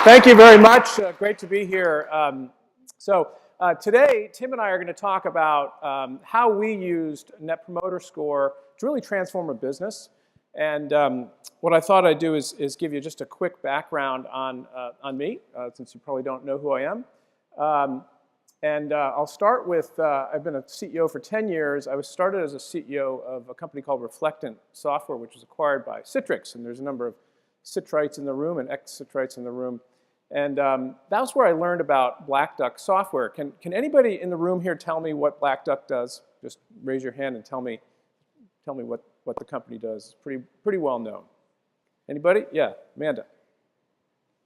Thank you very much. Great to be here. Today, Tim and I are going to talk about how we used Net Promoter Score to really transform a business. And what I thought I'd do is give you just a quick background on me, since you probably don't know who I am. I'll start with, I've been a CEO for 10 years. I was started as a CEO of a company called Reflectant Software, which was acquired by Citrix. And there's a number of Citrites in the room and ex-Citrites in the room. And that's where I learned about BlackDuck software. Can anybody in the room here tell me what BlackDuck does? Just raise your hand and tell me what the company does. It's pretty well known. Anybody? Yeah, Amanda.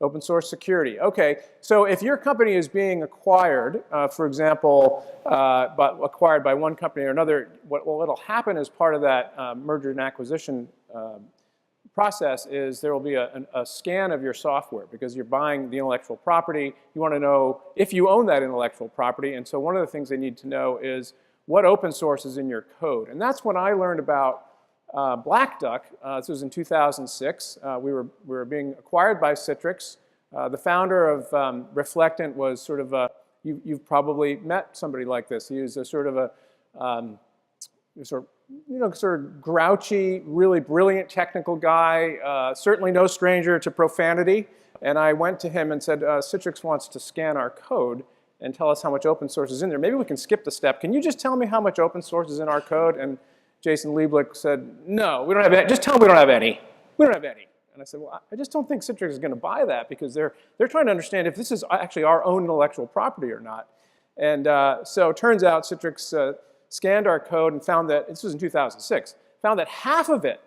Open source security. Okay, so if your company is being acquired, for example, acquired by one company or another, what'll happen as part of that merger and acquisition process is there will be a scan of your software because you're buying the intellectual property. You want to know if you own that intellectual property. And so one of the things they need to know is what open source is in your code. And that's when I learned about BlackDuck. This was in 2006. We were being acquired by Citrix. The founder of Reflectant was sort of a, you've probably met somebody like this. He was a sort of sort of grouchy, really brilliant technical guy, certainly no stranger to profanity. And I went to him and said, Citrix wants to scan our code and tell us how much open source is in there. Maybe we can skip the step. Can you just tell me how much open source is in our code? And Jason Lieblich said, no, we don't have any. Just tell them we don't have any. We don't have any. And I said, well, I just don't think Citrix is going to buy that because they're trying to understand if this is actually our own intellectual property or not. And so it turns out Citrix scanned our code and found that, this was in 2006, found that half of it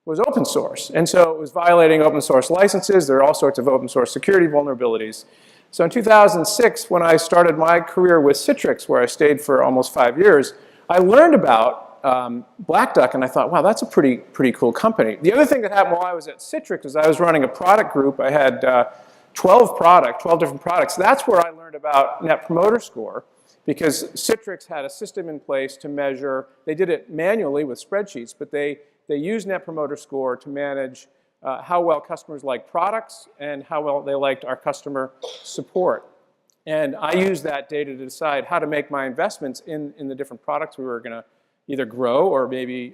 was open source. And so it was violating open source licenses. There are all sorts of open source security vulnerabilities. So in 2006, when I started my career with Citrix, where I stayed for almost 5 years, I learned about BlackDuck, and I thought, wow, that's a pretty cool company. The other thing that happened while I was at Citrix is I was running a product group. I had 12 different products. That's where I learned about Net Promoter Score, because Citrix had a system in place to measure. They did it manually with spreadsheets, but they used Net Promoter Score to manage how well customers liked products and how well they liked our customer support. And I used that data to decide how to make my investments in the different products we were going to either grow or maybe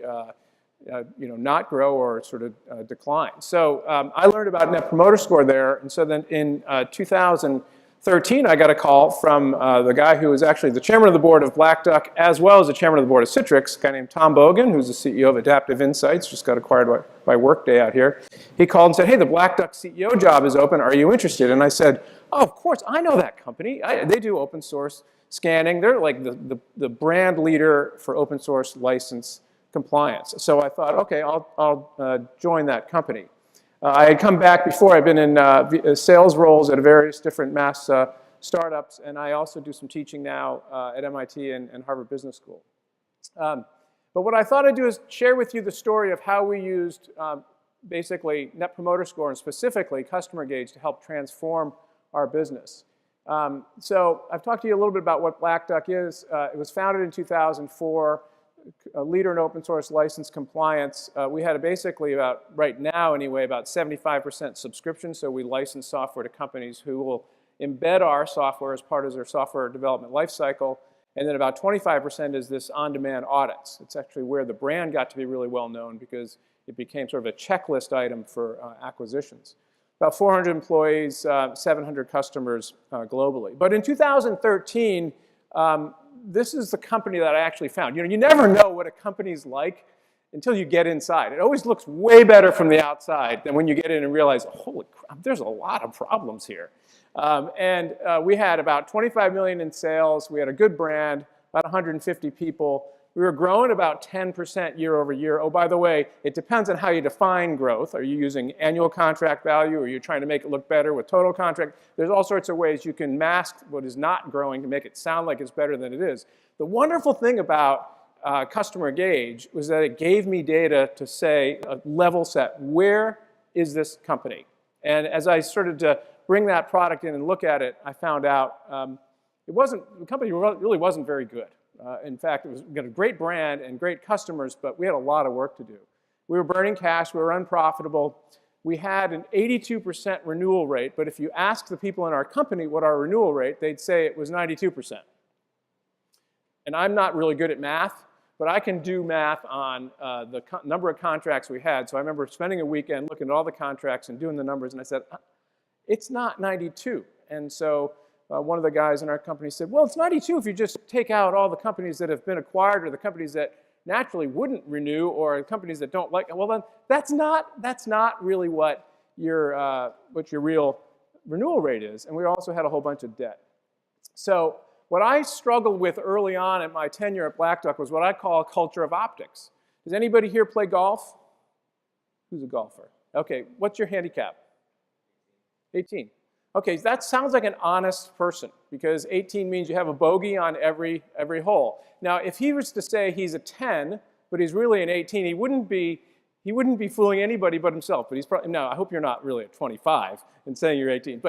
not grow or sort of decline. So I learned about Net Promoter Score there. And so then in 2013, I got a call from the guy who was actually the chairman of the board of BlackDuck, as well as the chairman of the board of Citrix, a guy named Tom Bogan, who's the CEO of Adaptive Insights, just got acquired by Workday out here. He called and said, hey, the BlackDuck CEO job is open. Are you interested? And I said, oh, of course, I know that company. They do open source scanning. They're like the brand leader for open source license compliance. So I thought, okay, I'll join that company. I had come back before. I'd been in sales roles at various different mass startups, and I also do some teaching now at MIT and Harvard Business School. But what I thought I'd do is share with you the story of how we used basically Net Promoter Score and specifically CustomerGauge to help transform our business. So I've talked to you a little bit about what BlackDuck is. It was founded in 2004. A leader in open source license compliance. We had basically right now anyway, about 75% subscription. So we license software to companies who will embed our software as part of their software development lifecycle. And then about 25% is this on-demand audits. It's actually where the brand got to be really well known because it became sort of a checklist item for acquisitions. About 400 employees, 700 customers globally. But in 2013, this is the company that I actually found. You never know what a company's like until you get inside. It always looks way better from the outside than when you get in and realize, holy crap, there's a lot of problems here. We had about 25 million in sales. We had a good brand, about 150 people. We were growing about 10% year over year. Oh, by the way, it depends on how you define growth. Are you using annual contract value? Or are you trying to make it look better with total contract? There's all sorts of ways you can mask what is not growing to make it sound like it's better than it is. The wonderful thing about CustomerGauge was that it gave me data to say, a level set, where is this company? And as I started to bring that product in and look at it, I found out the company really wasn't very good. In fact, we got a great brand and great customers, but we had a lot of work to do. We were burning cash. We were unprofitable. we had an 82% renewal rate, but if you ask the people in our company what our renewal rate, they'd say it was 92%. And I'm not really good at math, but I can do math on the number of contracts we had. So I remember spending a weekend looking at all the contracts and doing the numbers, and I said, it's not 92. And so one of the guys in our company said, well, it's 92 if you just take out all the companies that have been acquired or the companies that naturally wouldn't renew or companies that don't like it. Well, then that's not really what your real renewal rate is. And we also had a whole bunch of debt. So what I struggled with early on in my tenure at BlackDuck was what I call a culture of optics. Does anybody here play golf? Who's a golfer? Okay, what's your handicap? 18. Okay, that sounds like an honest person because 18 means you have a bogey on every hole. Now, if he was to say he's a 10, but he's really an 18, he wouldn't be fooling anybody but himself. But he's probably, no, I hope you're not really at 25 and saying you're 18.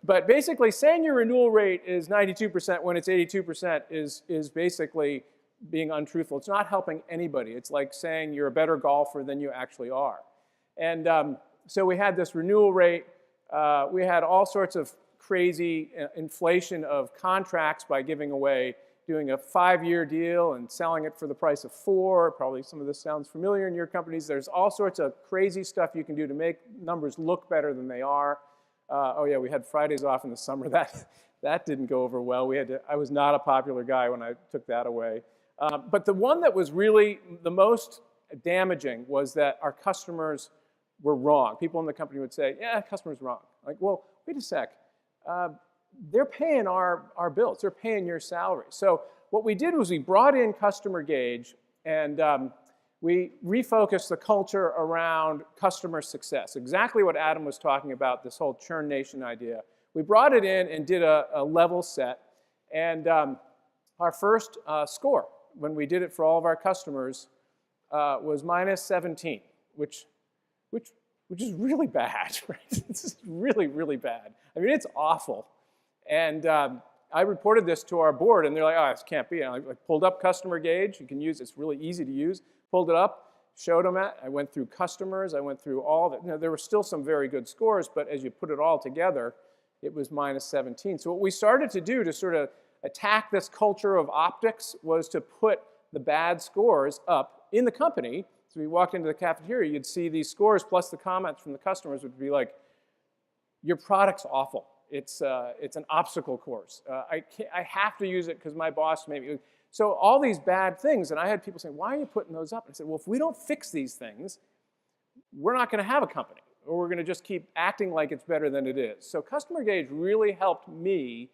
But basically, saying your renewal rate is 92% when it's 82% is basically being untruthful. It's not helping anybody. It's like saying you're a better golfer than you actually are. And so we had this renewal rate. We had all sorts of crazy inflation of contracts by giving away, doing a 5-year deal and selling it for the price of 4. Probably some of this sounds familiar in your companies. There's all sorts of crazy stuff you can do to make numbers look better than they are. Oh yeah, we had Fridays off in the summer. That didn't go over well. I was not a popular guy when I took that away. But the one that was really the most damaging was that our customers were wrong. People in the company would say, yeah, customer's wrong. Like, well, wait a sec. They're paying our bills. They're paying your salary. So what we did was we brought in CustomerGauge, and we refocused the culture around customer success, exactly what Adam was talking about, this whole churn nation idea. We brought it in and did a level set, and our first score, when we did it for all of our customers, was -17, which is really bad, right? This is really, really bad. I mean, it's awful. And I reported this to our board, and they're like, oh, this can't be. And I pulled up CustomerGauge. You can use it. It's really easy to use. Pulled it up, showed them it. I went through customers. I went through all that. You know, there were still some very good scores, but as you put it all together, it was -17. So what we started to do to sort of attack this culture of optics was to put the bad scores up in the company. So we walked into the cafeteria, you'd see these scores plus the comments from the customers would be like, your product's awful. It's an obstacle course. I have to use it because my boss made me. So all these bad things, and I had people saying, why are you putting those up? And I said, well, if we don't fix these things, we're not going to have a company, or we're going to just keep acting like it's better than it is. So CustomerGauge really helped me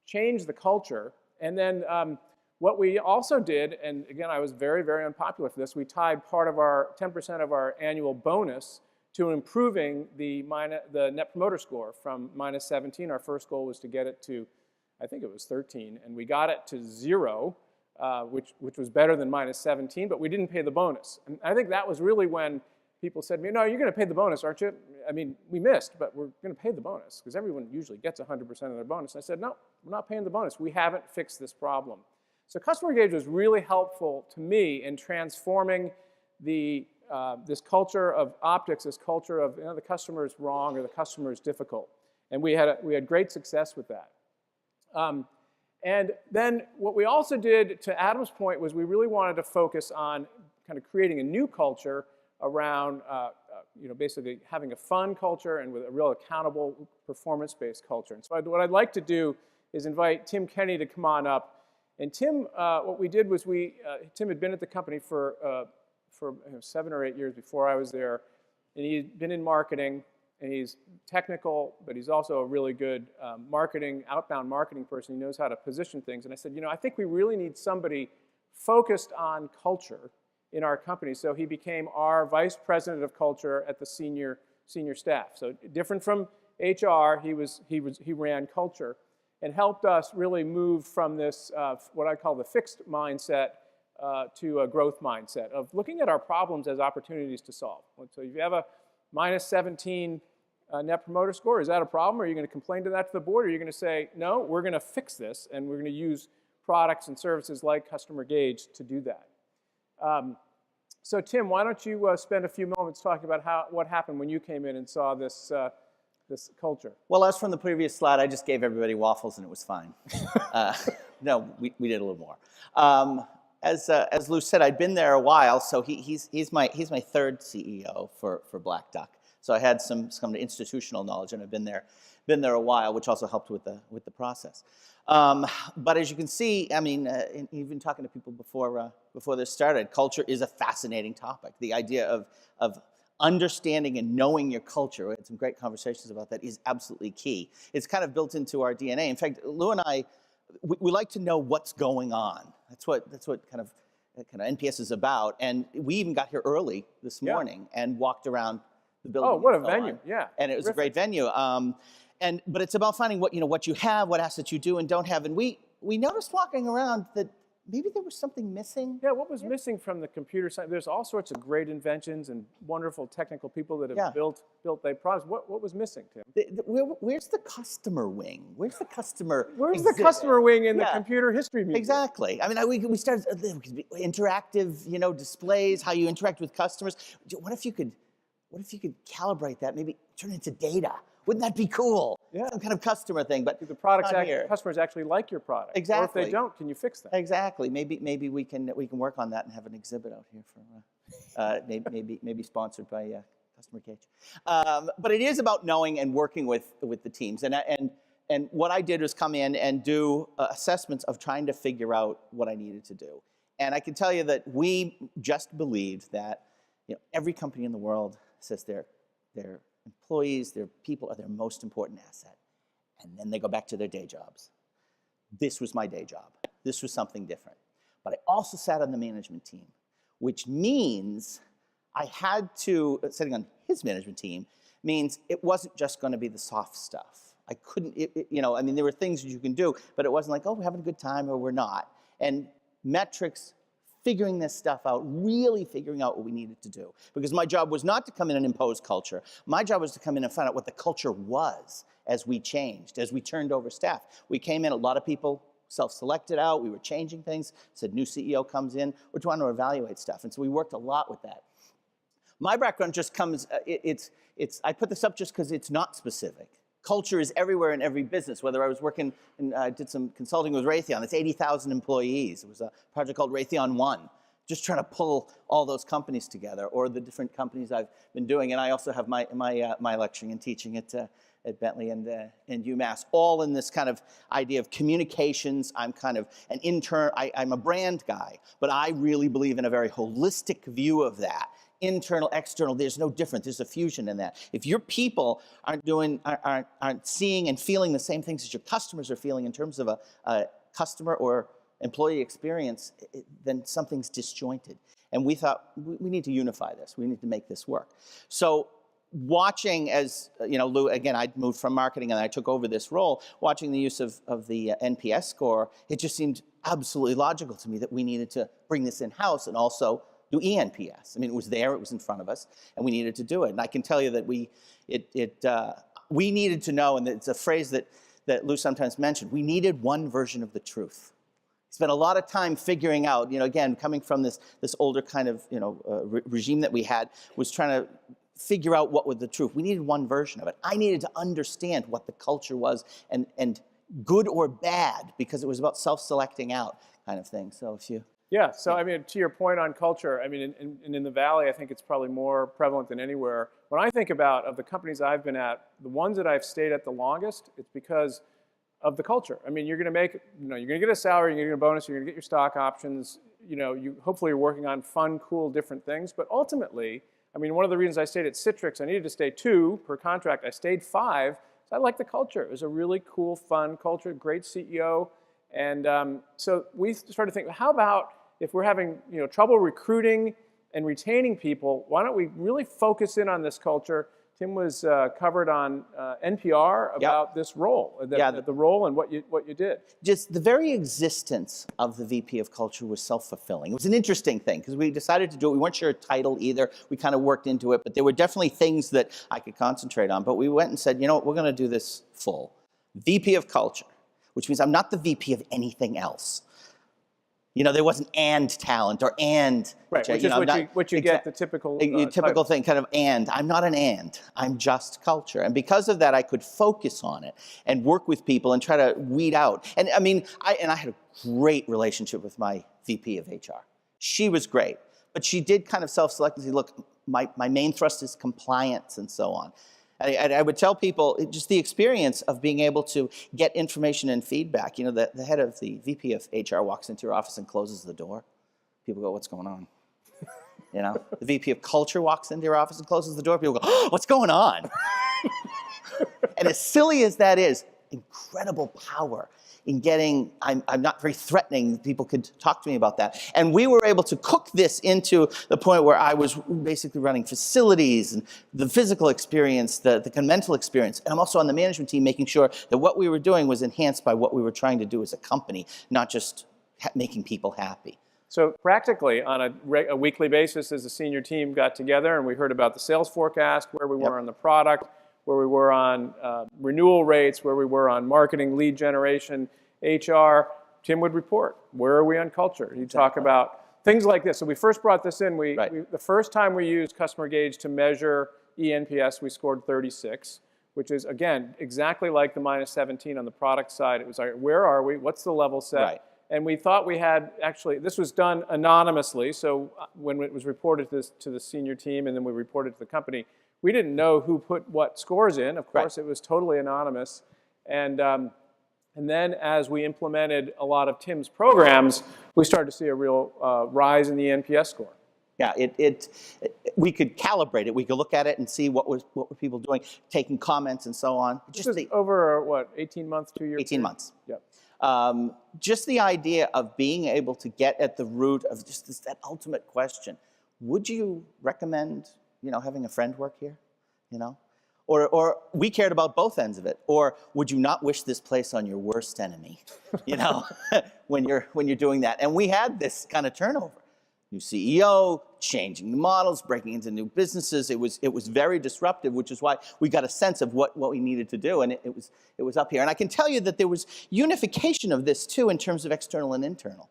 change the culture. And then what we also did, and again, I was very, very unpopular for this, we tied part of our 10% of our annual bonus to improving the Net Promoter Score from -17. Our first goal was to get it to, I think it was 13, and we got it to 0, which was better than -17, but we didn't pay the bonus. And I think that was really when people said to me, no, you're going to pay the bonus, aren't you? I mean, we missed, but we're going to pay the bonus, because everyone usually gets 100% of their bonus. And I said, no, we're not paying the bonus. We haven't fixed this problem. So CustomerGauge was really helpful to me in transforming this culture of optics, this culture of the customer is wrong or the customer is difficult. And we had great success with that. And then what we also did, to Adam's point, was we really wanted to focus on kind of creating a new culture around basically having a fun culture and with a real accountable performance-based culture. And so what I'd like to do is invite Tim Kenney to come on up. And Tim, what we did was Tim had been at the company for 7 or 8 years before I was there, and he'd been in marketing, and he's technical, but he's also a really good outbound marketing person. He knows how to position things. And I said, I think we really need somebody focused on culture in our company. So he became our vice president of culture at the senior staff. So different from HR, he ran culture and helped us really move from this, what I call the fixed mindset, to a growth mindset of looking at our problems as opportunities to solve. So if you have a -17 Net Promoter Score, is that a problem? Are you going to complain to the board? Or are you going to say, no, we're going to fix this, and we're going to use products and services like CustomerGauge to do that? So Tim, why don't you spend a few moments talking about what happened when you came in and saw this this culture? Well, as from the previous slide, I just gave everybody waffles and it was fine. No, we did a little more. As Lou said, I'd been there a while, so he's my third CEO for BlackDuck. So I had some institutional knowledge, and I've been there a while, which also helped with the process. But as you can see, I mean, even talking to people before this started, culture is a fascinating topic. The idea of understanding and knowing your culture, we had some great conversations about that, is absolutely key. It's kind of built into our DNA. In fact, Lou and I, we like to know what's going on. That's what kind of NPS is about. And we even got here early this morning and walked around the building. Oh, what a venue! Yeah, and it was a great venue. But it's about finding what you have, what assets you do and don't have. And we noticed walking around that maybe there was something missing. Yeah, what was missing from the computer science? There's all sorts of great inventions and wonderful technical people that have built their products. What was missing, Tim? Where's the customer wing? Where's the customer? Where's the customer wing in the computer history museum? Exactly. I mean, we started interactive, displays, how you interact with customers. What if you could calibrate that? Maybe turn it into data. Wouldn't that be cool? Yeah. Some kind of customer thing, but the customers actually like your product. Exactly. Or if they don't, can you fix that? Exactly. Maybe we can work on that and have an exhibit out here for maybe sponsored by CustomerGauge. But it is about knowing and working with the teams. And what I did was come in and do assessments of trying to figure out what I needed to do. And I can tell you that we just believed that every company in the world says their employees, their people are their most important asset. And then they go back to their day jobs. This was my day job. This was something different. But I also sat on the management team, which means I had to, sitting on his management team, means it wasn't just going to be the soft stuff. I couldn't, I mean, there were things that you can do, but it wasn't like, oh, we're having a good time or we're not. And metrics, figuring this stuff out, really figuring out what we needed to do. Because my job was not to come in and impose culture. My job was to come in and find out what the culture was as we changed, as we turned over staff. We came in, a lot of people self-selected out, we were changing things, said new CEO comes in, we're trying to evaluate stuff. And so we worked a lot with that. My background just comes, I put this up just because it's not specific. Culture is everywhere in every business, whether I was working and did some consulting with Raytheon. It's 80,000 employees. It was a project called Raytheon One, just trying to pull all those companies together, or the different companies I've been doing. And I also have my lecturing and teaching at Bentley and UMass, all in this kind of idea of communications. I'm kind of an intern. I'm a brand guy, but I really believe in a very holistic view of that. Internal, external, there's no difference. There's a fusion in that. If your people aren't seeing and feeling the same things as your customers are feeling in terms of a customer or employee experience, then something's disjointed. And we thought, we need to unify this. We need to make this work. So watching as, Lou, again, I'd moved from marketing and I took over this role, watching the use of the NPS score, it just seemed absolutely logical to me that we needed to bring this in-house and also do eNPS. I mean, it was there, it was in front of us, and we needed to do it. And I can tell you that we needed to know, and it's a phrase that Lou sometimes mentioned, we needed one version of the truth. Spent a lot of time figuring out, again, coming from this older kind of, regime that we had, was trying to figure out what was the truth. We needed one version of it. I needed to understand what the culture was, and good or bad, because it was about self-selecting out kind of thing. So if you... Yeah, so I mean, to your point on culture, I mean, in the Valley, I think it's probably more prevalent than anywhere. When I think of the companies I've been at, the ones that I've stayed at the longest, it's because of the culture. I mean, you're going to make, you're going to get a salary, you're going to get a bonus, you're going to get your stock options, hopefully you're working on fun, cool, different things. But ultimately, I mean, one of the reasons I stayed at Citrix, I needed to stay 2 per contract. I stayed 5, so I liked the culture. It was a really cool, fun culture, great CEO. And so we started thinking, how about if we're having trouble recruiting and retaining people, why don't we really focus in on this culture? Tim was covered on NPR about this role, the role and what you did. Just the very existence of the VP of Culture was self-fulfilling. It was an interesting thing because we decided to do it. We weren't sure a title either. We kind of worked into it, but there were definitely things that I could concentrate on. But we went and said, we're going to do this full. VP of Culture, which means I'm not the VP of anything else. You know, there wasn't and talent or and Right, HR. which is what you get the typical typical thing, kind of and. I'm not an and. I'm just culture. And because of that, I could focus on it and work with people and try to weed out. And I mean, I had a great relationship with my VP of HR. She was great, but she did kind of self-select and say, look, my main thrust is compliance and so on. I would tell people just the experience of being able to get information and feedback. You know, the head of the VP of HR walks into your office and closes the door. People go, what's going on? You know, the VP of culture walks into your office and closes the door. People go, oh, what's going on? And as silly as that is, incredible power in getting, I'm not very threatening, people could talk to me about that. And we were able to cook this into the point where I was basically running facilities and the physical experience, the mental experience. And I'm also on the management team making sure that what we were doing was enhanced by what we were trying to do as a company, not just making people happy. So practically on a weekly basis as a senior team got together and we heard about the sales forecast, where we were on the product, where we were on renewal rates, where we were on marketing, lead generation, HR. Tim would report, where are we on culture? He'd talk about things like this. So we first brought this in, the first time we used CustomerGauge to measure eNPS, we scored 36, which is, again, exactly like the -17 on the product side. It was like, where are we? What's the level set? Right. And we thought we had, actually, this was done anonymously, so when it was reported to the senior team and then we reported to the company, we didn't know who put what scores in. Of course, it was totally anonymous. And then as we implemented a lot of Tim's programs, we started to see a real rise in the NPS score. Yeah, we could calibrate it. We could look at it and see what were people doing, taking comments and so on. Just over, what, 18 months, 2 years? 18 months. Yep. Just the idea of being able to get at the root of just that ultimate question. Would you recommend, having a friend work here? Or we cared about both ends of it. Or would you not wish this place on your worst enemy? When you're doing that. And we had this kind of turnover. New CEO, changing the models, breaking into new businesses. It was very disruptive, which is why we got a sense of what we needed to do, and it was up here. And I can tell you that there was unification of this too in terms of external and internal.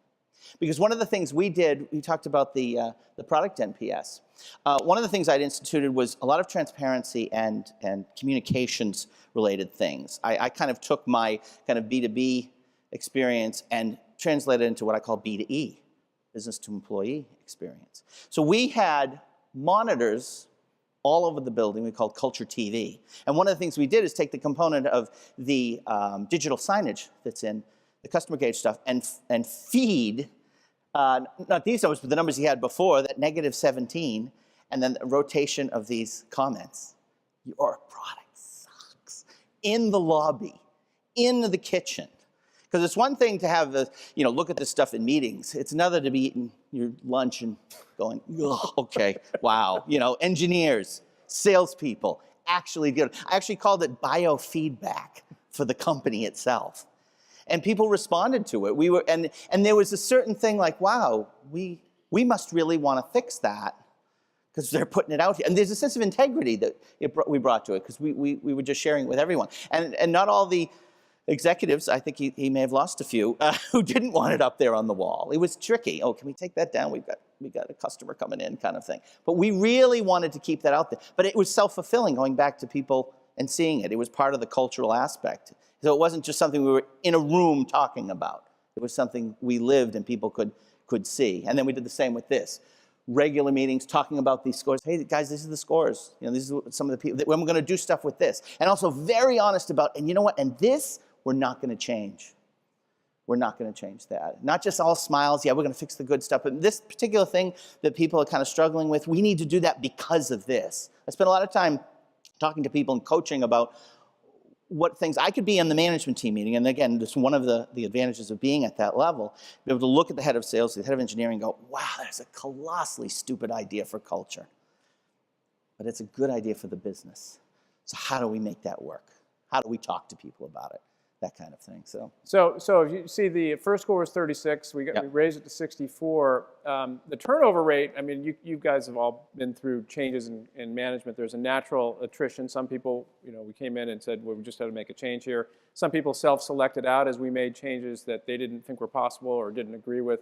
Because one of the things we did, we talked about the product NPS. One of the things I'd instituted was a lot of transparency and communications related things. I kind of took my kind of B2B experience and translated it into what I call B2E. Business to employee experience. So we had monitors all over the building we called Culture TV. And one of the things we did is take the component of the digital signage that's in the CustomerGauge stuff and feed, not these numbers, but the numbers he had before, that -17, and then the rotation of these comments. Your product sucks. In the lobby, in the kitchen. Because it's one thing to have look at this stuff in meetings. It's another to be eating your lunch and going, oh, okay, wow. Engineers, salespeople, actually did. I actually called it biofeedback for the company itself. And people responded to it. And there was a certain thing like, wow, we must really want to fix that because they're putting it out here. And there's a sense of integrity that we brought to it because we were just sharing it with everyone. And not all the executives, I think he may have lost a few, who didn't want it up there on the wall. It was tricky. Oh, can we take that down? We got a customer coming in, kind of thing. But we really wanted to keep that out there. But it was self-fulfilling, going back to people and seeing it. It was part of the cultural aspect. So it wasn't just something we were in a room talking about. It was something we lived and people could see. And then we did the same with this. Regular meetings, talking about these scores. Hey, guys, these are the scores. These are some of the people. When we're going to do stuff with this. And also very honest about, and you know what? And this, we're not going to change. We're not going to change that. Not just all smiles, yeah, we're going to fix the good stuff, but this particular thing that people are kind of struggling with, we need to do that because of this. I spent a lot of time talking to people and coaching about what things, I could be in the management team meeting, and again, this is one of the advantages of being at that level, be able to look at the head of sales, the head of engineering, and go, wow, that's a colossally stupid idea for culture. But it's a good idea for the business. So how do we make that work? How do we talk to people about it? That kind of thing. So if you see the first score was 36, we raised it to 64. The turnover rate, I mean, you guys have all been through changes in management. There's a natural attrition. Some people, we came in and said, well, we just had to make a change here. Some people self-selected out as we made changes that they didn't think were possible or didn't agree with.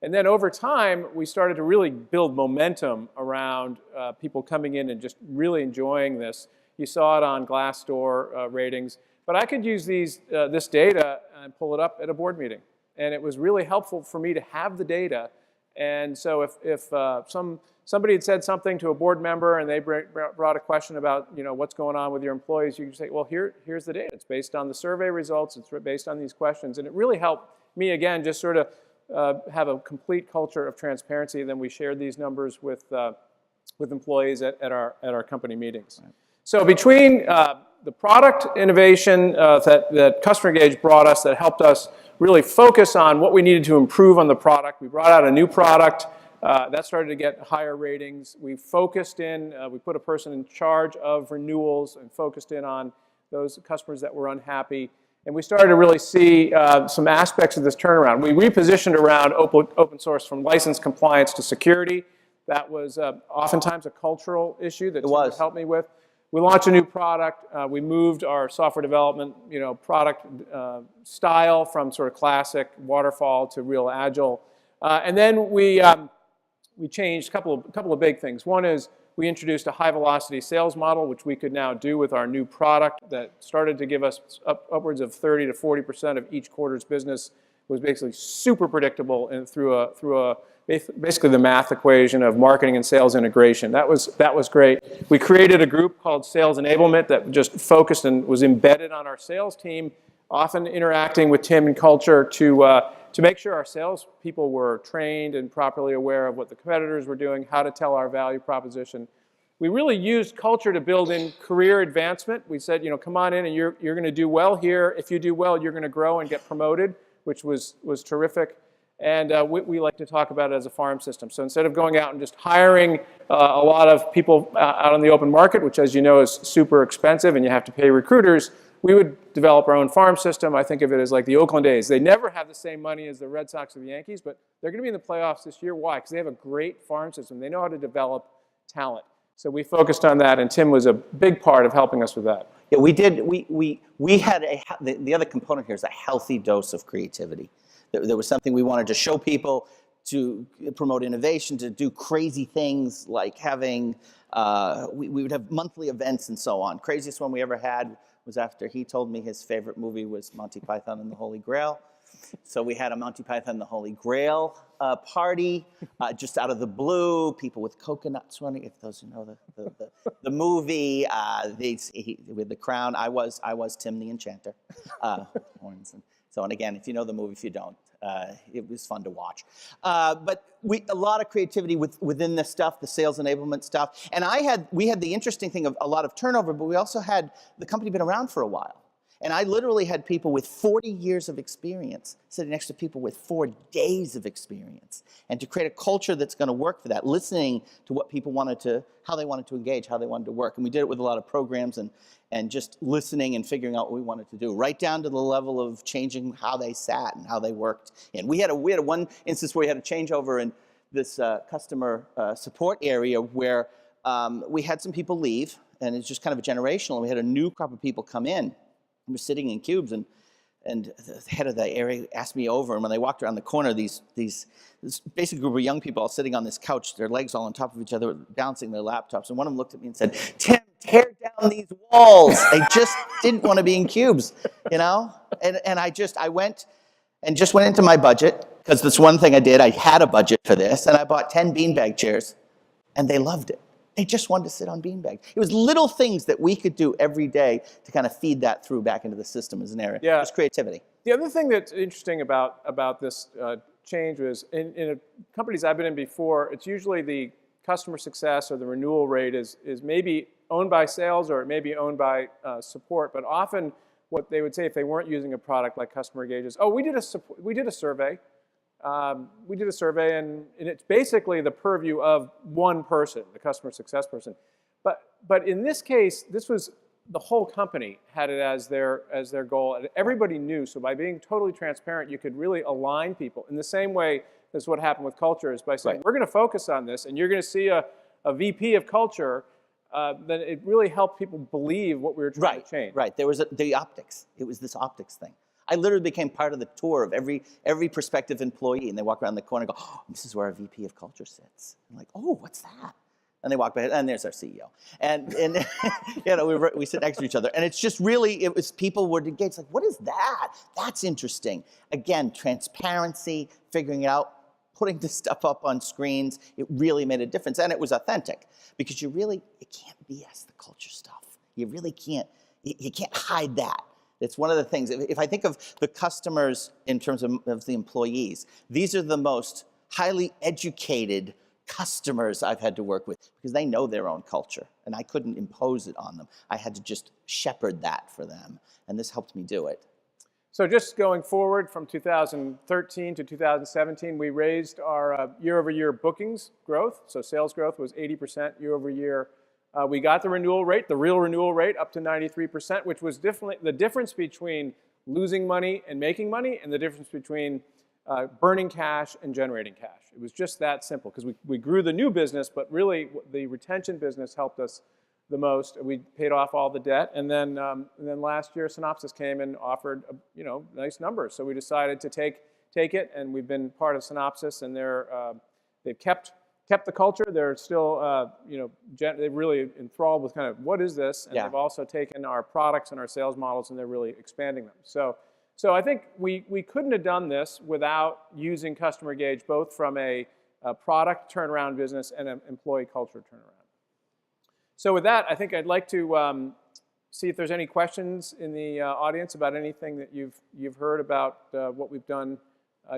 And then over time, we started to really build momentum around people coming in and just really enjoying this. You saw it on Glassdoor ratings. But I could use this data and pull it up at a board meeting. And it was really helpful for me to have the data. And so if somebody had said something to a board member and they brought a question about what's going on with your employees, you could say, well, here's the data. It's based on the survey results. It's based on these questions. And it really helped me, again, just sort of have a complete culture of transparency. Then we shared these numbers with employees at our company meetings. Right. So between the product innovation that CustomerGauge brought us that helped us really focus on what we needed to improve on the product. We brought out a new product that started to get higher ratings. We focused in, we put a person in charge of renewals and focused in on those customers that were unhappy. And we started to really see some aspects of this turnaround. We repositioned around open source from license compliance to security. That was oftentimes a cultural issue that Tim helped me with. We launched a new product. We moved our software development, product style from sort of classic waterfall to real agile. And then we changed a couple of big things. One is we introduced a high velocity sales model, which we could now do with our new product that started to give us upwards of 30 to 40% of each quarter's business. It was basically super predictable and through basically the math equation of marketing and sales integration. That was great. We created a group called Sales Enablement that just focused and was embedded on our sales team, often interacting with Tim and culture to make sure our salespeople were trained and properly aware of what the competitors were doing, how to tell our value proposition. We really used culture to build in career advancement. We said, come on in and you're going to do well here. If you do well, you're going to grow and get promoted, which was terrific. And we like to talk about it as a farm system. So instead of going out and just hiring a lot of people out on the open market, which as you know is super expensive and you have to pay recruiters, we would develop our own farm system. I think of it as like the Oakland A's. They never have the same money as the Red Sox or the Yankees, but they're going to be in the playoffs this year. Why? Because they have a great farm system. They know how to develop talent. So we focused on that, and Tim was a big part of helping us with that. Yeah, we did. We had the other component here is a healthy dose of creativity. There was something we wanted to show people, to promote innovation, to do crazy things like having, we would have monthly events and so on. Craziest one we ever had was after he told me his favorite movie was Monty Python and the Holy Grail. So we had a Monty Python and the Holy Grail party, just out of the blue, people with coconuts running, if those who know the movie, with the crown. I was Tim the Enchanter. Horns and so on. Again, if you know the movie, if you don't, it was fun to watch. But a lot of creativity within this stuff, the sales enablement stuff. And we had the interesting thing of a lot of turnover, but we also had the company been around for a while. And I literally had people with 40 years of experience sitting next to people with 4 days of experience. And to create a culture that's going to work for that, listening to what people how they wanted to engage, how they wanted to work. And we did it with a lot of programs and just listening and figuring out what we wanted to do, right down to the level of changing how they sat and how they worked. And we had one instance where we had a changeover in this customer support area where we had some people leave, and it's just kind of a generational, and we had a new crop of people come in. We were sitting in cubes, and the head of the area asked me over, and when they walked around the corner, this basic group of young people all sitting on this couch, their legs all on top of each other, bouncing their laptops, and one of them looked at me and said, "Tim, tear down these walls." They just didn't want to be in cubes, And I went into my budget, because that's one thing I did. I had a budget for this, and I bought 10 beanbag chairs, and they loved it. They just wanted to sit on beanbags. It was little things that we could do every day to kind of feed that through back into the system as an area. Yeah. Just creativity. The other thing that's interesting about this change was in companies I've been in before, it's usually the customer success or the renewal rate is maybe owned by sales or it may be owned by support. But often what they would say if they weren't using a product like CustomerGauge is, oh, we did a survey. We did a survey, and it's basically the purview of one person, the customer success person. But in this case, this was the whole company had it as their goal, and everybody knew. So by being totally transparent, you could really align people. In the same way as what happened with culture is by saying, we're going to focus on this, and you're going to see a VP of culture. Then it really helped people believe what we were trying to change. Right. There was the optics. It was this optics thing. I literally became part of the tour of every prospective employee, and they walk around the corner and go, oh, this is where our VP of culture sits. I'm like, oh, what's that? And they walk by, and there's our CEO. And you know, we sit next to each other. And it's just really, it was people were engaged, like, what is that? That's interesting. Again, transparency, figuring it out, putting this stuff up on screens, it really made a difference. And it was authentic, because you can't BS the culture stuff. You really can't, you can't hide that. It's one of the things, if I think of the customers in terms of the employees, these are the most highly educated customers I've had to work with, because they know their own culture, and I couldn't impose it on them. I had to just shepherd that for them, and this helped me do it. So just going forward from 2013 to 2017, we raised our year-over-year bookings growth. So sales growth was 80% year-over-year. We got the renewal rate, the real renewal rate, up to 93%, which was definitely the difference between losing money and making money, and the difference between burning cash and generating cash. It was just that simple, because we grew the new business, but really the retention business helped us the most. We paid off all the debt, and then last year Synopsys came and offered nice numbers. So we decided to take it, and we've been part of Synopsys, and they've kept the culture. They're still they're really enthralled with kind of what is this, and they've also taken our products and our sales models, and they're really expanding them. So I think we couldn't have done this without using CustomerGauge, both from a product turnaround business and an employee culture turnaround. So with that, I think I'd like to see if there's any questions in the audience about anything that you've heard about what we've done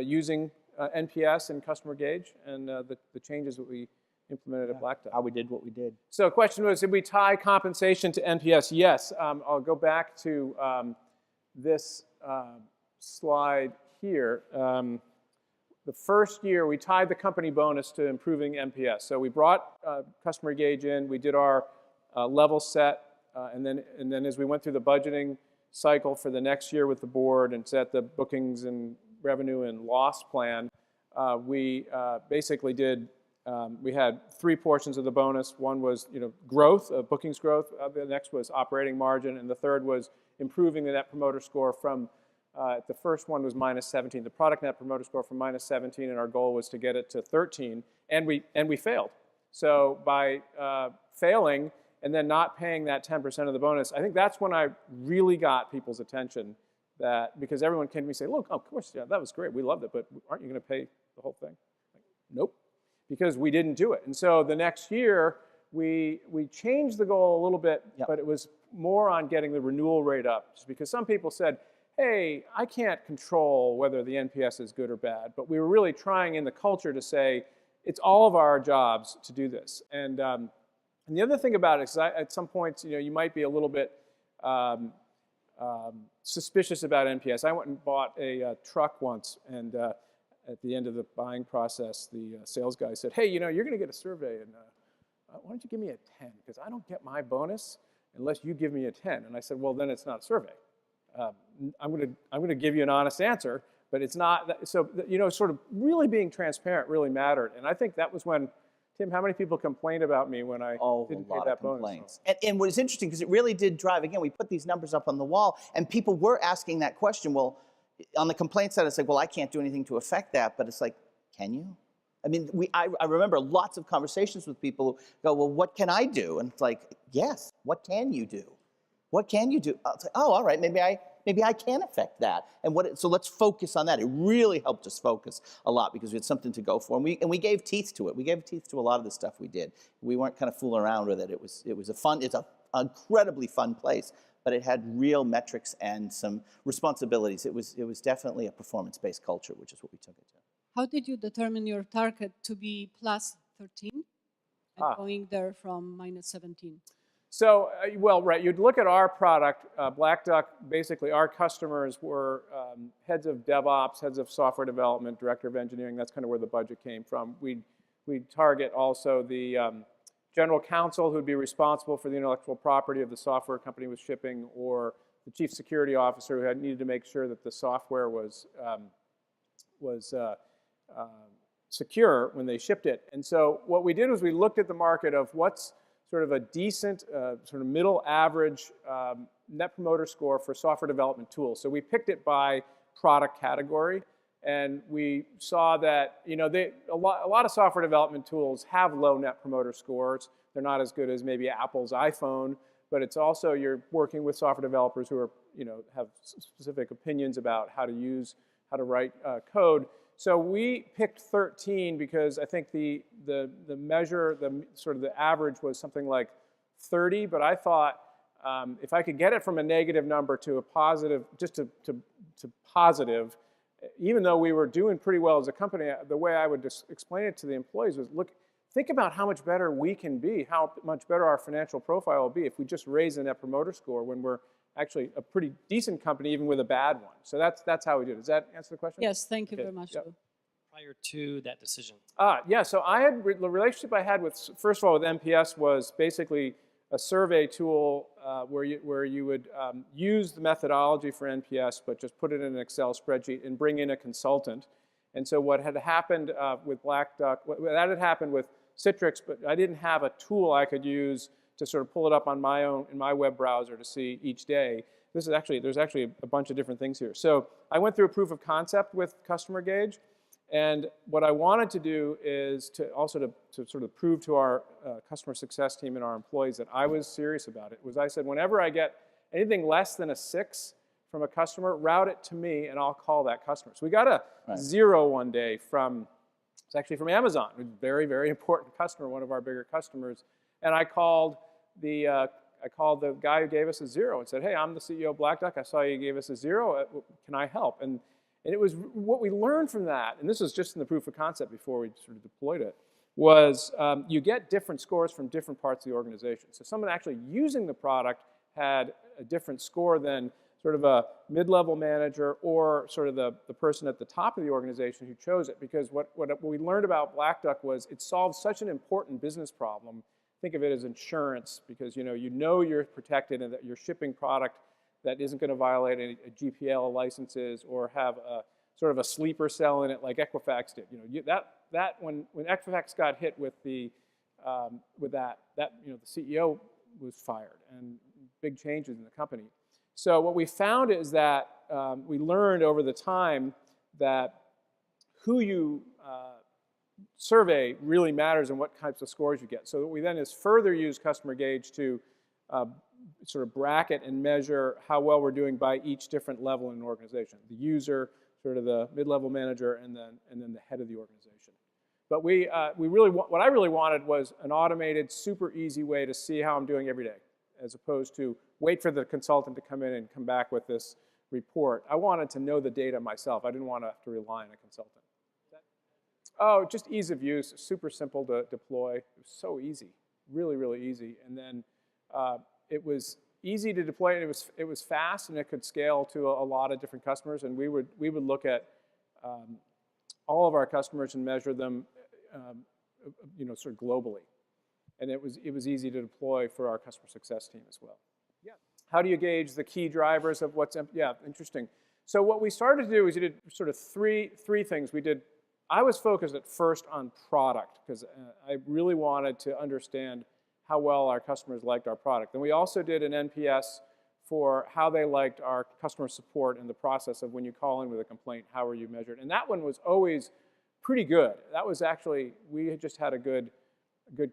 using NPS and CustomerGauge, and the changes that we implemented at BlackDuck. How we did what we did. So the question was, did we tie compensation to NPS? Yes. I'll go back to this slide here. The first year, we tied the company bonus to improving NPS. So we brought CustomerGauge in, we did our level set, and then as we went through the budgeting cycle for the next year with the board and set the bookings and revenue and loss plan, we basically did, we had three portions of the bonus. One was growth, bookings growth, the next was operating margin, and the third was improving the Net Promoter Score from the first one was -17, the product Net Promoter Score from -17, and our goal was to get it to 13, and we failed. So by failing and then not paying that 10% of the bonus, I think that's when I really got people's attention, because everyone came to me and say, look, of course, yeah, that was great, we loved it, but aren't you going to pay the whole thing? Like, nope, because we didn't do it. And so the next year, we changed the goal a little bit, but it was more on getting the renewal rate up, just because some people said, hey, I can't control whether the NPS is good or bad, but we were really trying in the culture to say, it's all of our jobs to do this. And the other thing about it is at some points, you might be a little bit suspicious about NPS. I went and bought a truck once, and at the end of the buying process, the sales guy said, hey, you're going to get a survey, and why don't you give me a 10? Because I don't get my bonus unless you give me a 10. And I said, well, then it's not a survey. I'm going to give you an honest answer, but it's not. So sort of really being transparent really mattered. And I think that was when, Tim, how many people complained about me when I didn't pay that bonus? And what is interesting, because it really did drive, again, we put these numbers up on the wall, and people were asking that question. Well, on the complaint side, it's like, well, I can't do anything to affect that, but it's like, can you? I mean, I remember lots of conversations with people who go, well, what can I do? And it's like, yes, what can you do? What can you do? I'll say, oh, all right, maybe I can affect that. And so let's focus on that. It really helped us focus a lot, because we had something to go for, and we gave teeth to it. We gave teeth to a lot of the stuff we did. We weren't kind of fooling around with it. It's an incredibly fun place, but it had real metrics and some responsibilities. It was definitely a performance-based culture, which is what we took it to. How did you determine your target to be +13 and going there from -17? So, well, right, you'd look at our product, BlackDuck, basically our customers were heads of DevOps, heads of software development, director of engineering. That's kind of where the budget came from. We'd target also the general counsel who'd be responsible for the intellectual property of the software company was shipping, or the chief security officer who needed to make sure that the software was secure when they shipped it. And so what we did was we looked at the market of what's sort of a decent, sort of middle average Net Promoter Score for software development tools. So we picked it by product category, and we saw that a lot of software development tools have low Net Promoter Scores. They're not as good as maybe Apple's iPhone, but it's also you're working with software developers who are have specific opinions about how to write code. So we picked 13 because I think the measure, sort of the average was something like 30, but I thought if I could get it from a negative number to a positive, just to positive, even though we were doing pretty well as a company, the way I would just explain it to the employees was, look, think about how much better we can be, how much better our financial profile will be if we just raise the Net Promoter Score when we're actually a pretty decent company, even with a bad one. So that's how we did it. Does that answer the question? Yes, thank you very much. Yep. Prior to that decision? Yeah, so the relationship I had with, first of all, with NPS was basically a survey tool where you would use the methodology for NPS, but just put it in an Excel spreadsheet and bring in a consultant. And so what had happened with BlackDuck, that had happened with Citrix, but I didn't have a tool I could use to sort of pull it up on my own, in my web browser to see each day. There's actually a bunch of different things here. So I went through a proof of concept with CustomerGauge, and what I wanted to do is to sort of prove to our customer success team and our employees that I was serious about it. I said, whenever I get anything less than a 6 from a customer, route it to me and I'll call that customer. So we got a 0 one day it's actually from Amazon, a very, very important customer, one of our bigger customers. And I called the guy who gave us a 0 and said, hey, I'm the CEO of BlackDuck. I saw you gave us a 0. Can I help? And it was what we learned from that, and this was just in the proof of concept before we sort of deployed it, was you get different scores from different parts of the organization. So someone actually using the product had a different score than sort of a mid-level manager or sort of the person at the top of the organization who chose it. Because what we learned about BlackDuck was it solves such an important business problem. Think of it as insurance, because you know you're protected and that you're shipping product that isn't going to violate any GPL licenses or have a sort of a sleeper cell in it like Equifax did. When Equifax got hit with the CEO was fired and big changes in the company. So what we found is that we learned over the time that who you survey really matters and what types of scores you get. So what we then is further use CustomerGauge to sort of bracket and measure how well we're doing by each different level in an organization. The user, sort of the mid-level manager, and then the head of the organization. But what I really wanted was an automated, super easy way to see how I'm doing every day, as opposed to wait for the consultant to come in and come back with this report. I wanted to know the data myself. I didn't want to have to rely on a consultant. Oh, just ease of use, super simple to deploy. It was so easy, really, really easy. And then it was easy to deploy, and it was fast, and it could scale to a lot of different customers. And we would look at all of our customers and measure them, sort of globally. And it was easy to deploy for our customer success team as well. Yeah. How do you gauge the key drivers of what's? Yeah, interesting. So what we started to do is we did sort of three things. I was focused at first on product because I really wanted to understand how well our customers liked our product. And we also did an NPS for how they liked our customer support in the process of when you call in with a complaint, how are you measured? And that one was always pretty good. That was actually, we had just had a good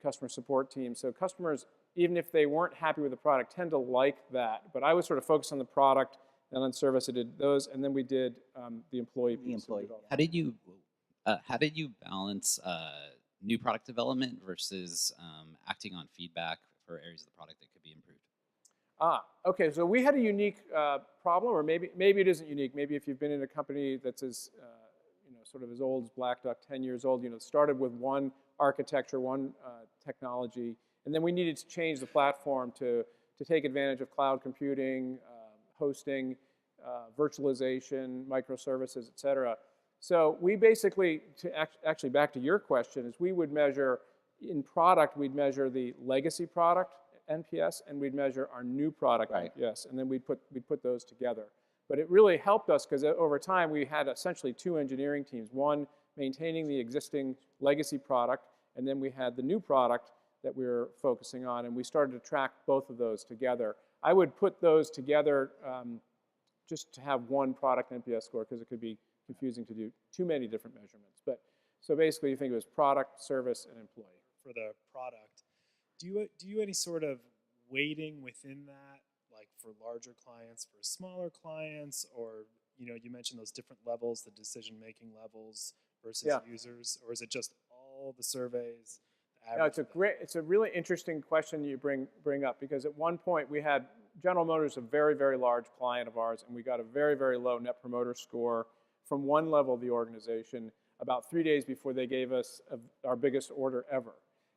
customer support team. So customers, even if they weren't happy with the product, tend to like that. But I was sort of focused on the product and on service. I did those, and then we did the employee piece. How did you balance new product development versus acting on feedback for areas of the product that could be improved? Okay, so we had a unique problem, or maybe it isn't unique. Maybe if you've been in a company that's as sort of as old as BlackDuck, 10 years old, started with one architecture, one technology, and then we needed to change the platform to take advantage of cloud computing, hosting, virtualization, microservices, et cetera. So we basically, actually back to your question, is we would measure, in product, we'd measure the legacy product NPS, and we'd measure our new product NPS, and then we'd put those together. But it really helped us because over time we had essentially two engineering teams, one maintaining the existing legacy product, and then we had the new product that we were focusing on, and we started to track both of those together. I would put those together just to have one product NPS score, because it could be confusing to do too many different measurements. But so basically, you think of it as product, service, and employee. For the product, do you any sort of weighting within that, like for larger clients, for smaller clients, or you mentioned those different levels, the decision-making levels versus users, or is it just all the surveys? No, it's a really interesting question you bring up, because at one point we had General Motors, a very, very large client of ours, and we got a very, very low Net Promoter Score from one level of the organization about 3 days before they gave us our biggest order ever.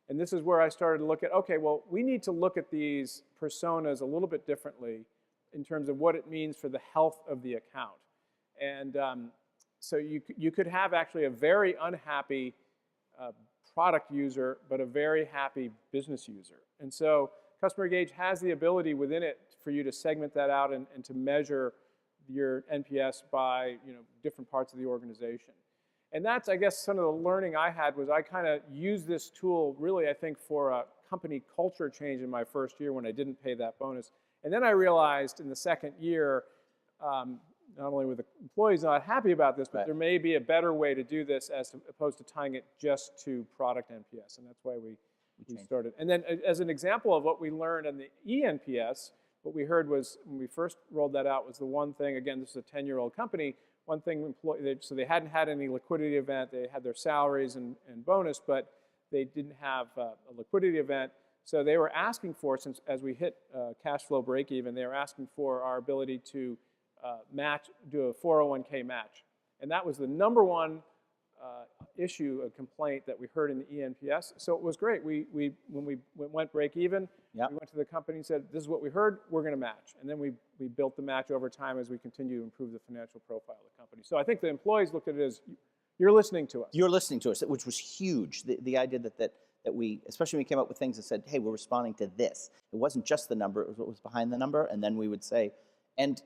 And this is where I started to look at, okay, well, we need to look at these personas a little bit differently in terms of what it means for the health of the account. And so you could have actually a very unhappy product user, but a very happy business user. And so CustomerGauge has the ability within it for you to segment that out and to measure your NPS by different parts of the organization. And that's, I guess, some of the learning I had was I kind of used this tool really, I think, for a company culture change in my first year when I didn't pay that bonus. And then I realized in the second year, not only were the employees not happy about this, but there may be a better way to do this as opposed to tying it just to product NPS. And that's why we started. And then as an example of what we learned on the eNPS, what we heard was when we first rolled that out was the one thing, again, this is a 10-year-old company, one thing, so they hadn't had any liquidity event. They had their salaries and bonus, but they didn't have a liquidity event. So they were asking for, since as we hit cash flow break even, they were asking for our ability to do a 401k match. And that was the number one issue, a complaint that we heard in the eNPS. So it was great. When we went break even, we went to the company and said, this is what we heard, we're going to match. And then we built the match over time as we continue to improve the financial profile of the company. So I think the employees looked at it as, you're listening to us. You're listening to us, which was huge. The idea that we, especially when we came up with things that said, hey, we're responding to this. It wasn't just the number, it was what was behind the number. And then we would say, and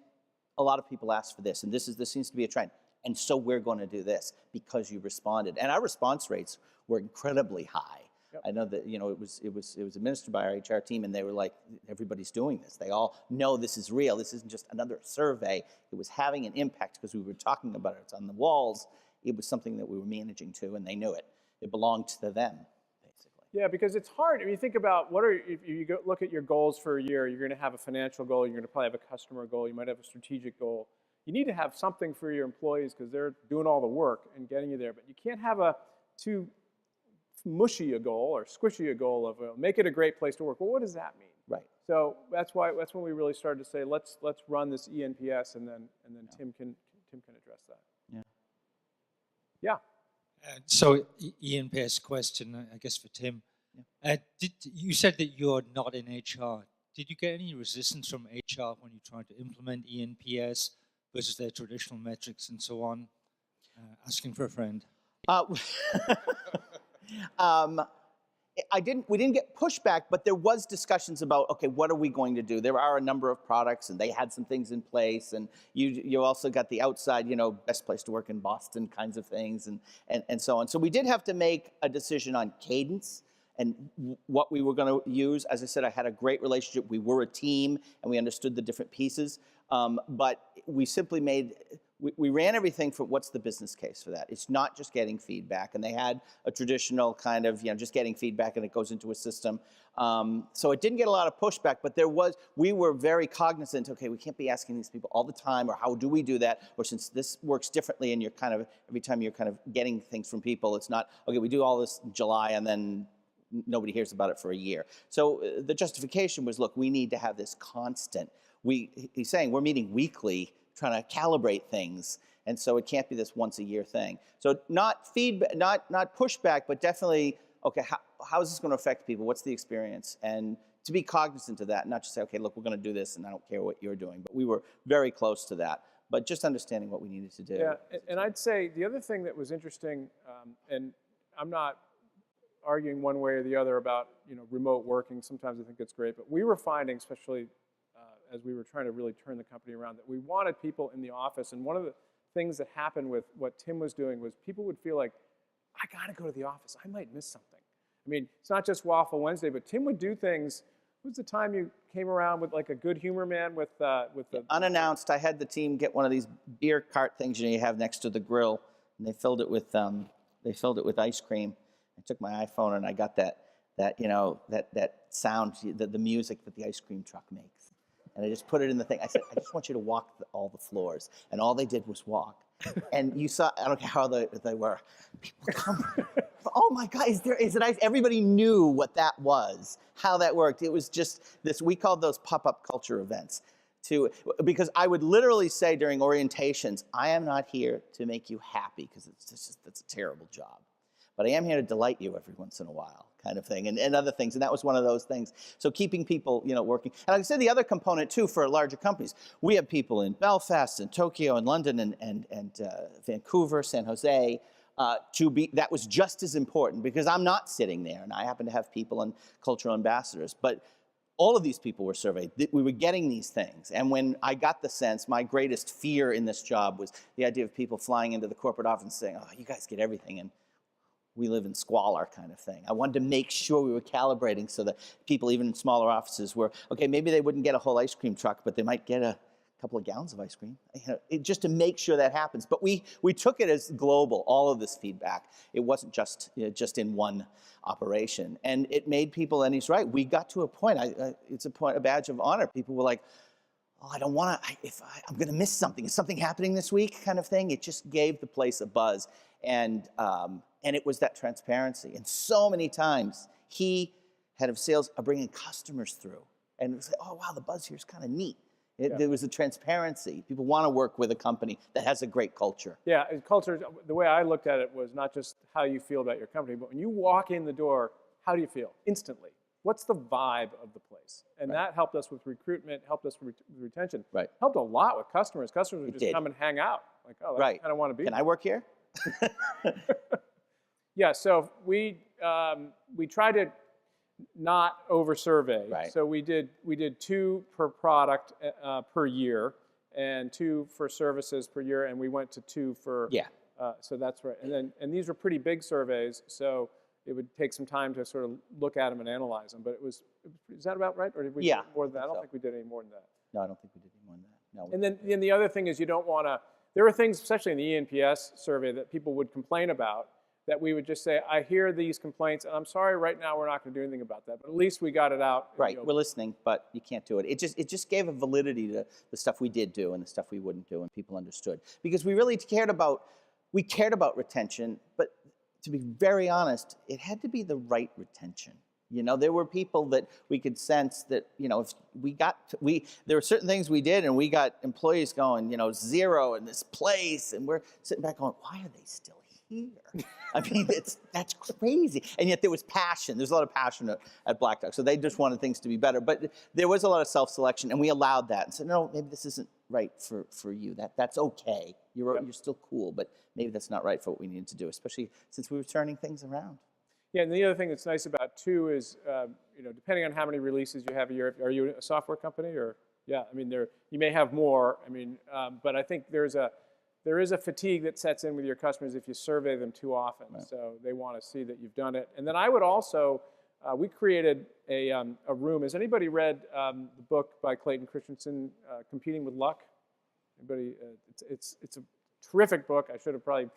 a lot of people asked for this, and this seems to be a trend. And so we're going to do this because you responded. And our response rates were incredibly high. Yep. I know that it was administered by our HR team, and they were like, everybody's doing this. They all know this is real. This isn't just another survey. It was having an impact because we were talking about it. It's on the walls. It was something that we were managing to, and they knew it. It belonged to them, basically. Yeah, because it's hard. If you think about if you look at your goals for a year, you're going to have a financial goal. You're going to probably have a customer goal. You might have a strategic goal. You need to have something for your employees because they're doing all the work and getting you there. But you can't have too mushy a goal or squishy a goal of make it a great place to work. Well, what does that mean? Right. So that's when we really started to say let's run this eNPS and then Tim can address that. Yeah. Yeah. So eNPS question, I guess for Tim. Yeah. You said that you're not in HR. Did you get any resistance from HR when you tried to implement eNPS versus their traditional metrics and so on? Asking for a friend. We didn't get pushback, but there was discussions about, okay, what are we going to do? There are a number of products, and they had some things in place, and you also got the outside, best place to work in Boston kinds of things, and so on. So we did have to make a decision on cadence and what we were going to use. As I said, I had a great relationship. We were a team, and we understood the different pieces. But we simply we ran everything for what's the business case for that. It's not just getting feedback. And they had a traditional kind of, just getting feedback and it goes into a system. So it didn't get a lot of pushback, but we were very cognizant, okay, we can't be asking these people all the time, or how do we do that? Or since this works differently and you're kind of, every time you're kind of getting things from people, it's not, okay, we do all this in July and then nobody hears about it for a year. So the justification was, look, we need to have this constant. He's saying we're meeting weekly, trying to calibrate things, and so it can't be this once a year thing. So not feedback, not pushback, but definitely, okay, how is this going to affect people? What's the experience? And to be cognizant of that, not just say, okay, look, we're going to do this, and I don't care what you're doing. But we were very close to that. But just understanding what we needed to do. Yeah, and I'd say the other thing that was interesting, and I'm not arguing one way or the other about remote working. Sometimes I think it's great, but we were finding, especially as we were trying to really turn the company around, that we wanted people in the office. And one of the things that happened with what Tim was doing was people would feel like, I got to go to the office. I might miss something. I mean, it's not just Waffle Wednesday, but Tim would do things. What was the time you came around with like a good humor man with the Unannounced, I had the team get one of these beer cart things you have next to the grill, and they filled it with ice cream. I took my iPhone and I got that sound, the music that the ice cream truck makes, and I just put it in the thing. I said, I just want you to walk all the floors, and all they did was walk. And you saw, I don't care how they were, people come. Oh my God, is it ice? Everybody knew what that was, how that worked. It was just this, we called those pop-up culture events. Because I would literally say during orientations, I am not here to make you happy, because that's a terrible job. But I am here to delight you every once in a while, kind of thing, and other things. And that was one of those things. So keeping people, working. And like I said, the other component too for larger companies, we have people in Belfast and Tokyo and London and Vancouver, San Jose. That was just as important, because I'm not sitting there, and I happen to have people and cultural ambassadors. But all of these people were surveyed. We were getting these things. And when I got the sense, my greatest fear in this job was the idea of people flying into the corporate office and saying, oh, you guys get everything, and we live in squalor, kind of thing. I wanted to make sure we were calibrating so that people, even in smaller offices, were, okay, maybe they wouldn't get a whole ice cream truck, but they might get a couple of gallons of ice cream, just to make sure that happens. But we took it as global, all of this feedback. It wasn't just in one operation. And it made people, and he's right, we got to a point, it's a badge of honor. People were like, oh, I don't want to, I'm going to miss something. Is something happening this week, kind of thing? It just gave the place a buzz. And it was that transparency. And so many times, head of sales, are bringing customers through. And it was like, oh, wow, the buzz here is kind of neat. There was a transparency. People want to work with a company that has a great culture. Yeah, and culture, the way I looked at it was not just how you feel about your company, but when you walk in the door, how do you feel instantly? What's the vibe of the place? And that helped us with recruitment, helped us with retention. Right. Helped a lot with customers. Customers would just come and hang out. Like, oh, I kind of want to be. Can I work here? Yeah, so we tried to not over survey. Right. So we did 2 per product per year, and 2 for services per year, and we went to 2 for so that's right. And these were pretty big surveys, so it would take some time to sort of look at them and analyze them. But is that about right, or did we do more than that? I don't think we did any more than that. No, I don't think we did any more than that. No. And then the other thing is, you don't want to. There were things, especially in the ENPS survey, that people would complain about, that we would just say, I hear these complaints, and I'm sorry, right now we're not going to do anything about that. But at least we got it out. Right, we're listening, but you can't do it. It just gave a validity to the stuff we did do and the stuff we wouldn't do, and people understood. Because we really cared about retention, but to be very honest, it had to be the right retention. There were people that we could sense that, if there were certain things we did, and we got employees going, 0 in this place, and we're sitting back going, why are they still here? I mean, that's crazy. And yet there was passion. There's a lot of passion at BlackDuck. So they just wanted things to be better. But there was a lot of self-selection, and we allowed that and said, no, maybe this isn't right for you. That's okay. You're still cool, but maybe that's not right for what we needed to do, especially since we were turning things around. Yeah, and the other thing that's nice about 2 is, depending on how many releases you have a year, are you a software company or? Yeah, I mean, you may have more. I mean, but I think there is a fatigue that sets in with your customers if you survey them too often. Right. So they want to see that you've done it. And then I would also, we created a room. Has anybody read the book by Clayton Christensen, Competing with Luck? Anybody? It's a terrific book. I should have probably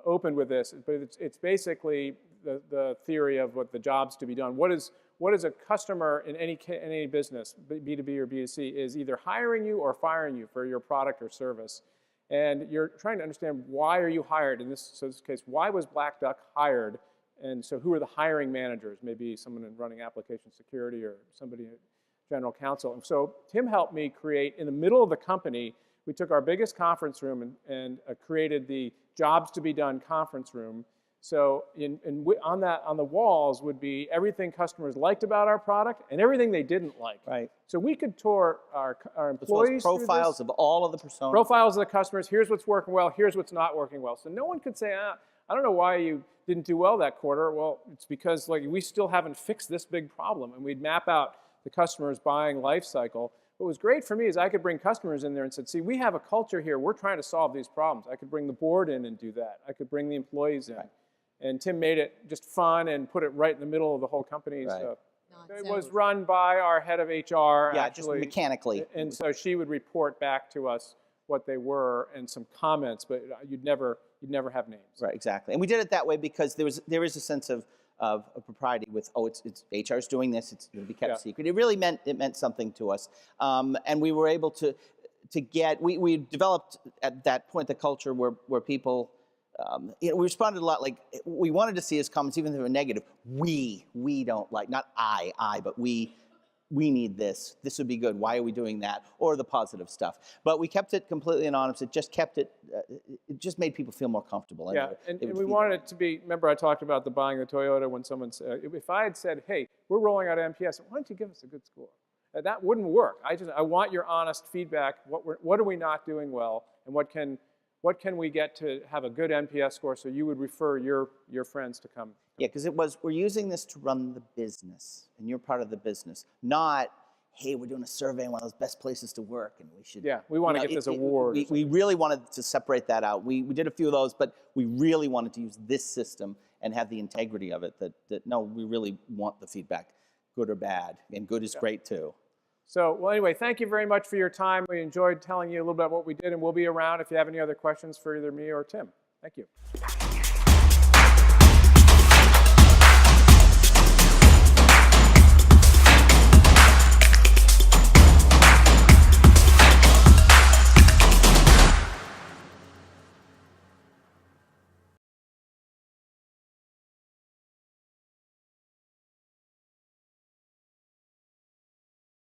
opened with this, but it's basically the theory of what the jobs to be done. What is a customer in any business, B2B or B2C, is either hiring you or firing you for your product or service. And you're trying to understand, why are you hired? In this case, why was BlackDuck hired? And so who are the hiring managers? Maybe someone in running application security or somebody at general counsel. And so Tim helped me create, in the middle of the company, we took our biggest conference room and created the jobs to be done conference room. So on the walls would be everything customers liked about our product and everything they didn't like. Right. So we could tour our employees through profiles of all of the personas. Profiles of the customers. Here's what's working well. Here's what's not working well. So no one could say, I don't know why you didn't do well that quarter. Well, it's because we still haven't fixed this big problem. And we'd map out the customer's buying life cycle. What was great for me is I could bring customers in there and said, see, we have a culture here. We're trying to solve these problems. I could bring the board in and do that. I could bring the employees in. Right. And Tim made it just fun and put it right in the middle of the whole company's. Right. It was run by our head of HR, Yeah, actually. just mechanically. And so she would report back to us what they were and some comments, but you'd never have names. Right, exactly. And we did it that way because there is a sense of propriety with, oh, it's HR's doing this, it's going to be kept secret. It really meant something to us. And we were able to get, we developed at that point the culture where people, we responded a lot like, we wanted to see his comments, even if they were negative. We don't like, not I, but we need this. This would be good. Why are we doing that? Or the positive stuff. But we kept it completely anonymous. It just kept it, it just made people feel more comfortable. Yeah, and we wanted it to be, remember I talked about the buying the Toyota when someone said, if I had said, hey, we're rolling out MPS, why don't you give us a good score? That wouldn't work. I want your honest feedback. What are we not doing well? And what can we get to have a good NPS score so you would refer your friends to come? Yeah, because we're using this to run the business, and you're part of the business, not, hey, we're doing a survey on one of those best places to work, and we should. Yeah, we want to get this award. We really wanted to separate that out. We did a few of those, but we really wanted to use this system and have the integrity of it. That no, we really want the feedback, good or bad, and good is great too. So, well, anyway, thank you very much for your time. We enjoyed telling you a little bit about what we did, and we'll be around if you have any other questions for either me or Tim. Thank you.